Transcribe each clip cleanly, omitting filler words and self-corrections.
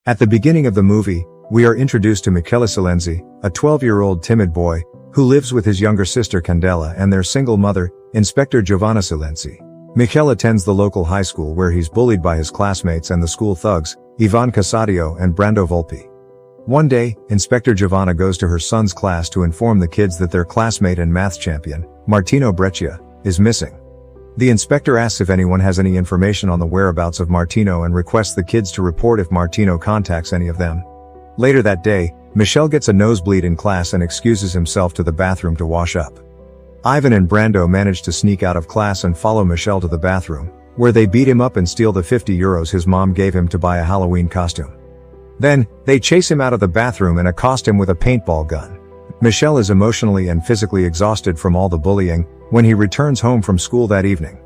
At the beginning of the movie, we are introduced to Michele, a 12-year-old timid boy, who lives with his younger sister Candela and their single mother, Inspector Giovanna Silenzi. Michele attends the local high school where he's bullied by his classmates and the school thugs, Ivan Casadio and Brando Volpi. One day, Inspector Giovanna goes to her son's class to inform the kids that their classmate and maths champion, Martino Breccia, is missing. The inspector asks if anyone has any information on the whereabouts of Martino and requests the kids to report if Martino contacts any of them. Later that day, Michele gets a nosebleed in class and excuses himself to the bathroom to wash up. Ivan and Brando manage to sneak out of class and follow Michele to the bathroom, where they beat him up and steal the €50 his mom gave him to buy a Halloween costume. Then, they chase him out of the bathroom and accost him with a paintball gun. Michele is emotionally and physically exhausted from all the bullying when he returns home from school that evening.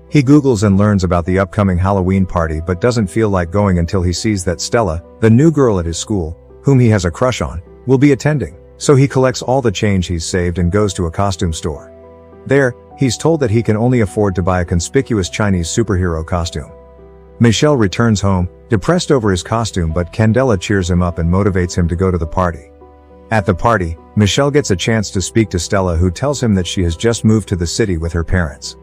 He Googles and learns about the upcoming Halloween party but doesn't feel like going until he sees that Stella, the new girl at his school, whom he has a crush on, will be attending, so he collects all the change he's saved and goes to a costume store. There, he's told that he can only afford to buy a conspicuous Chinese superhero costume. Michele returns home, depressed over his costume, but Candela cheers him up and motivates him to go to the party. At the party, Michele gets a chance to speak to Stella, who tells him that she has just moved to the city with her parents.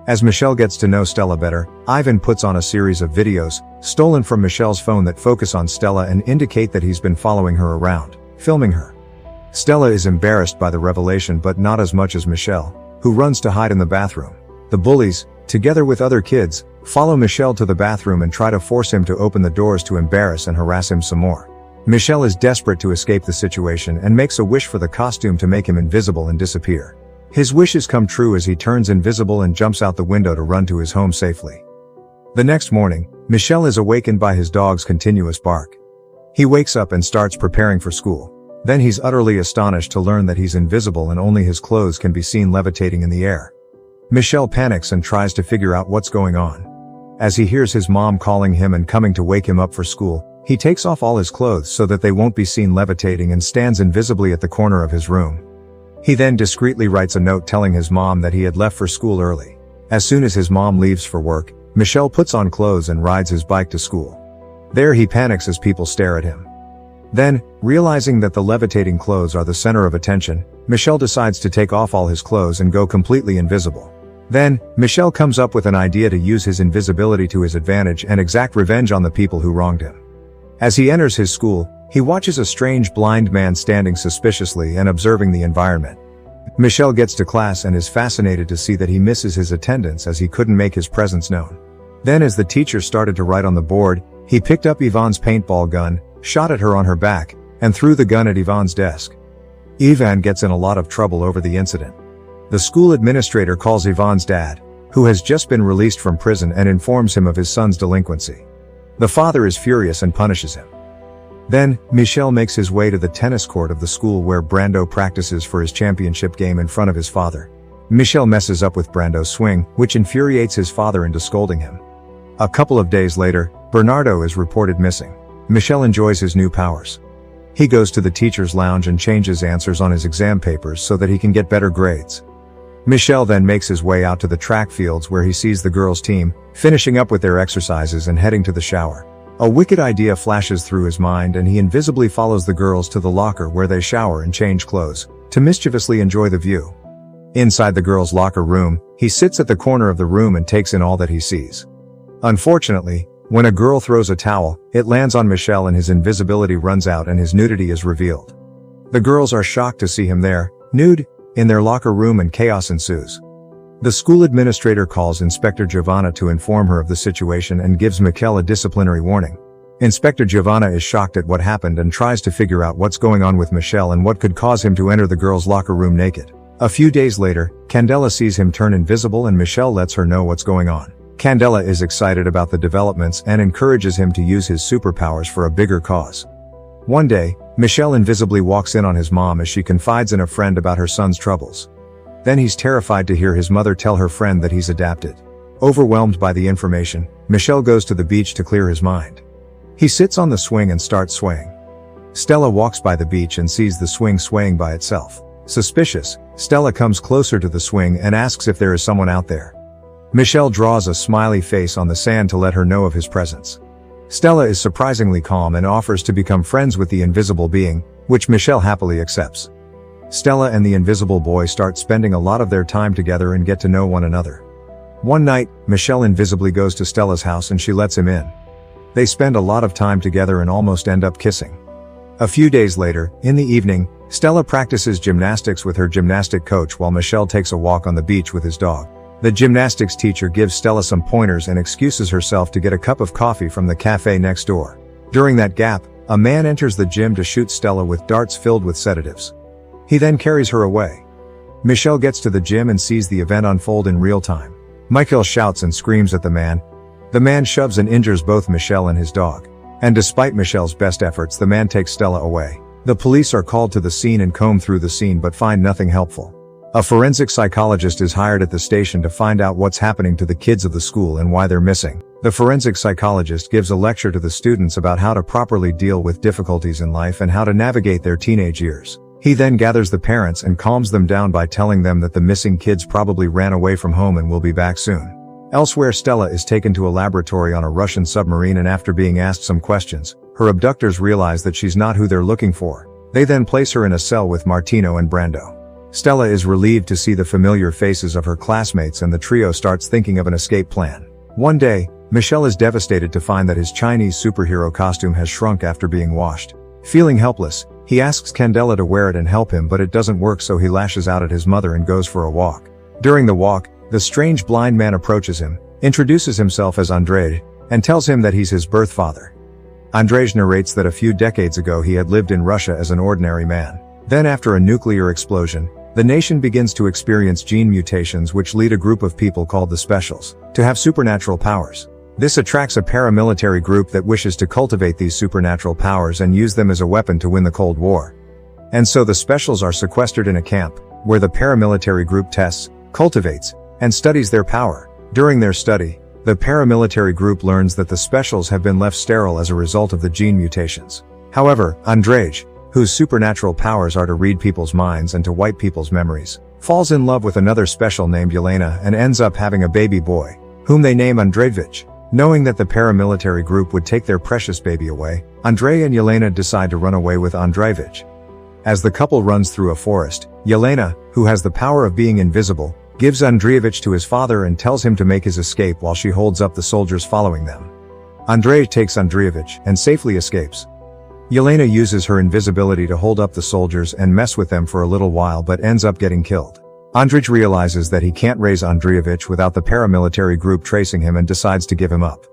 As Michele gets to know Stella better, Ivan puts on a series of videos, stolen from Michelle's phone, that focus on Stella and indicate that he's been following her around, filming her. Stella is embarrassed by the revelation, but not as much as Michele, who runs to hide in the bathroom. The bullies, together with other kids, follow Michele to the bathroom and try to force him to open the doors to embarrass and harass him some more. Michele is desperate to escape the situation and makes a wish for the costume to make him invisible and disappear. His wishes come true as he turns invisible and jumps out the window to run to his home safely. The next morning, Michele is awakened by his dog's continuous bark. He wakes up and starts preparing for school. Then he's utterly astonished to learn that he's invisible and only his clothes can be seen levitating in the air. Michele panics and tries to figure out what's going on. As he hears his mom calling him and coming to wake him up for school, he takes off all his clothes so that they won't be seen levitating and stands invisibly at the corner of his room. He then discreetly writes a note telling his mom that he had left for school early. As soon as his mom leaves for work, Michele puts on clothes and rides his bike to school. There he panics as people stare at him. Then, realizing that the levitating clothes are the center of attention, Michele decides to take off all his clothes and go completely invisible. Then, Michele comes up with an idea to use his invisibility to his advantage and exact revenge on the people who wronged him. As he enters his school, he watches a strange blind man standing suspiciously and observing the environment. Michele gets to class and is fascinated to see that he misses his attendance as he couldn't make his presence known. Then, as the teacher started to write on the board, he picked up Ivan's paintball gun, shot at her on her back, and threw the gun at Ivan's desk. Ivan gets in a lot of trouble over the incident. The school administrator calls Ivan's dad, who has just been released from prison, and informs him of his son's delinquency. The father is furious and punishes him. Then, Michele makes his way to the tennis court of the school where Brando practices for his championship game in front of his father. Michele messes up with Brando's swing, which infuriates his father into scolding him. A couple of days later, Bernardo is reported missing. Michele enjoys his new powers. He goes to the teacher's lounge and changes answers on his exam papers so that he can get better grades. Michele then makes his way out to the track fields where he sees the girls' team, finishing up with their exercises and heading to the shower. A wicked idea flashes through his mind and he invisibly follows the girls to the locker where they shower and change clothes, to mischievously enjoy the view. Inside the girls' locker room, he sits at the corner of the room and takes in all that he sees. Unfortunately, when a girl throws a towel, it lands on Michele and his invisibility runs out and his nudity is revealed. The girls are shocked to see him there, nude, in their locker room, and chaos ensues. The school administrator calls Inspector Giovanna to inform her of the situation and gives Michele a disciplinary warning. Inspector Giovanna is shocked at what happened and tries to figure out what's going on with Michele and what could cause him to enter the girls' locker room naked. A few days later, Candela sees him turn invisible and Michele lets her know what's going on. Candela is excited about the developments and encourages him to use his superpowers for a bigger cause. One day, Michele invisibly walks in on his mom as she confides in a friend about her son's troubles. Then he's terrified to hear his mother tell her friend that he's adapted. Overwhelmed by the information, Michele goes to the beach to clear his mind. He sits on the swing and starts swaying. Stella walks by the beach and sees the swing swaying by itself. Suspicious, Stella comes closer to the swing and asks if there is someone out there. Michele draws a smiley face on the sand to let her know of his presence. Stella is surprisingly calm and offers to become friends with the invisible being, which Michele happily accepts. Stella and the invisible boy start spending a lot of their time together and get to know one another. One night, Michele invisibly goes to Stella's house and she lets him in. They spend a lot of time together and almost end up kissing. A few days later, in the evening, Stella practices gymnastics with her gymnastic coach while Michele takes a walk on the beach with his dog. The gymnastics teacher gives Stella some pointers and excuses herself to get a cup of coffee from the cafe next door. During that gap, a man enters the gym to shoot Stella with darts filled with sedatives. He then carries her away. Michele gets to the gym and sees the event unfold in real time. Michele shouts and screams at the man. The man shoves and injures both Michele and his dog. And despite Michelle's best efforts, the man takes Stella away. The police are called to the scene and comb through the scene but find nothing helpful. A forensic psychologist is hired at the station to find out what's happening to the kids of the school and why they're missing. The forensic psychologist gives a lecture to the students about how to properly deal with difficulties in life and how to navigate their teenage years. He then gathers the parents and calms them down by telling them that the missing kids probably ran away from home and will be back soon. Elsewhere, Stella is taken to a laboratory on a Russian submarine, and after being asked some questions, her abductors realize that she's not who they're looking for. They then place her in a cell with Martino and Brando. Stella is relieved to see the familiar faces of her classmates and the trio starts thinking of an escape plan. One day, Michele is devastated to find that his Chinese superhero costume has shrunk after being washed. Feeling helpless, he asks Candela to wear it and help him, but it doesn't work, so he lashes out at his mother and goes for a walk. During the walk, the strange blind man approaches him, introduces himself as Andrzej, and tells him that he's his birth father. Andrzej narrates that a few decades ago he had lived in Russia as an ordinary man. Then after a nuclear explosion, the nation begins to experience gene mutations which lead a group of people called the Specials to have supernatural powers. This attracts a paramilitary group that wishes to cultivate these supernatural powers and use them as a weapon to win the Cold War. And so the Specials are sequestered in a camp, where the paramilitary group tests, cultivates, and studies their power. During their study, the paramilitary group learns that the Specials have been left sterile as a result of the gene mutations. However, Andrzej, whose supernatural powers are to read people's minds and to wipe people's memories, falls in love with another Special named Yelena and ends up having a baby boy, whom they name Andrzejevich. Knowing that the paramilitary group would take their precious baby away, Andrzej and Yelena decide to run away with Andrzejevich. As the couple runs through a forest, Yelena, who has the power of being invisible, gives Andrzejevich to his father and tells him to make his escape while she holds up the soldiers following them. Andrzej takes Andrzejevich and safely escapes. Yelena uses her invisibility to hold up the soldiers and mess with them for a little while but ends up getting killed. Andrzej realizes that he can't raise Andrzejevich without the paramilitary group tracing him and decides to give him up.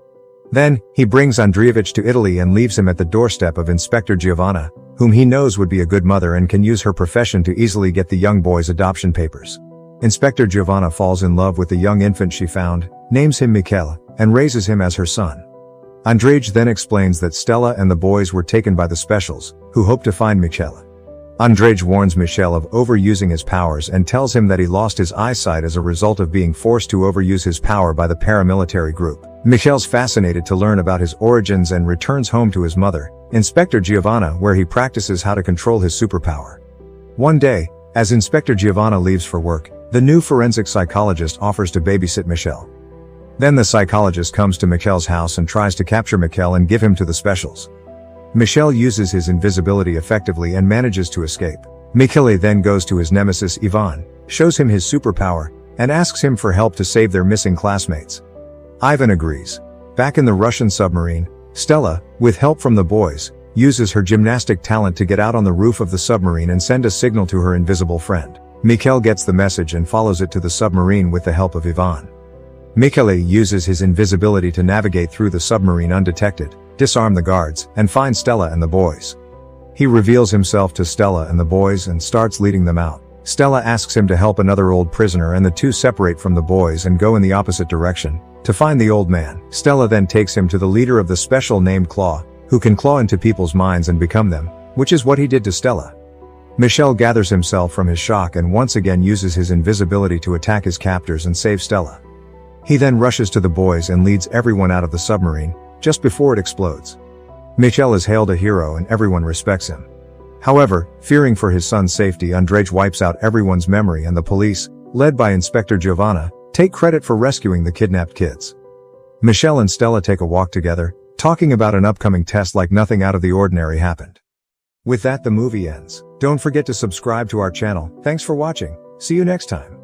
Then, he brings Andrzejevich to Italy and leaves him at the doorstep of Inspector Giovanna, whom he knows would be a good mother and can use her profession to easily get the young boy's adoption papers. Inspector Giovanna falls in love with the young infant she found, names him Michele, and raises him as her son. Andrzej then explains that Stella and the boys were taken by the Specials, who hope to find Michele. Andrzej warns Michele of overusing his powers and tells him that he lost his eyesight as a result of being forced to overuse his power by the paramilitary group. Michele's fascinated to learn about his origins and returns home to his mother, Inspector Giovanna, where he practices how to control his superpower. One day, as Inspector Giovanna leaves for work, the new forensic psychologist offers to babysit Michele. Then the psychologist comes to Michele's house and tries to capture Michele and give him to the Specials. Michele uses his invisibility effectively and manages to escape. Michele then goes to his nemesis Ivan, shows him his superpower, and asks him for help to save their missing classmates. Ivan agrees. Back in the Russian submarine, Stella, with help from the boys, uses her gymnastic talent to get out on the roof of the submarine and send a signal to her invisible friend. Michele gets the message and follows it to the submarine with the help of Ivan. Michele uses his invisibility to navigate through the submarine undetected, disarm the guards, and find Stella and the boys. He reveals himself to Stella and the boys and starts leading them out. Stella asks him to help another old prisoner and the two separate from the boys and go in the opposite direction, to find the old man. Stella then takes him to the leader of the Special named Claw, who can claw into people's minds and become them, which is what he did to Stella. Michele gathers himself from his shock and once again uses his invisibility to attack his captors and save Stella. He then rushes to the boys and leads everyone out of the submarine, just before it explodes. Michele is hailed a hero and everyone respects him. However, fearing for his son's safety, Andrzej wipes out everyone's memory and the police, led by Inspector Giovanna, take credit for rescuing the kidnapped kids. Michele and Stella take a walk together, talking about an upcoming test like nothing out of the ordinary happened. With that, the movie ends. Don't forget to subscribe to our channel. Thanks for watching. See you next time.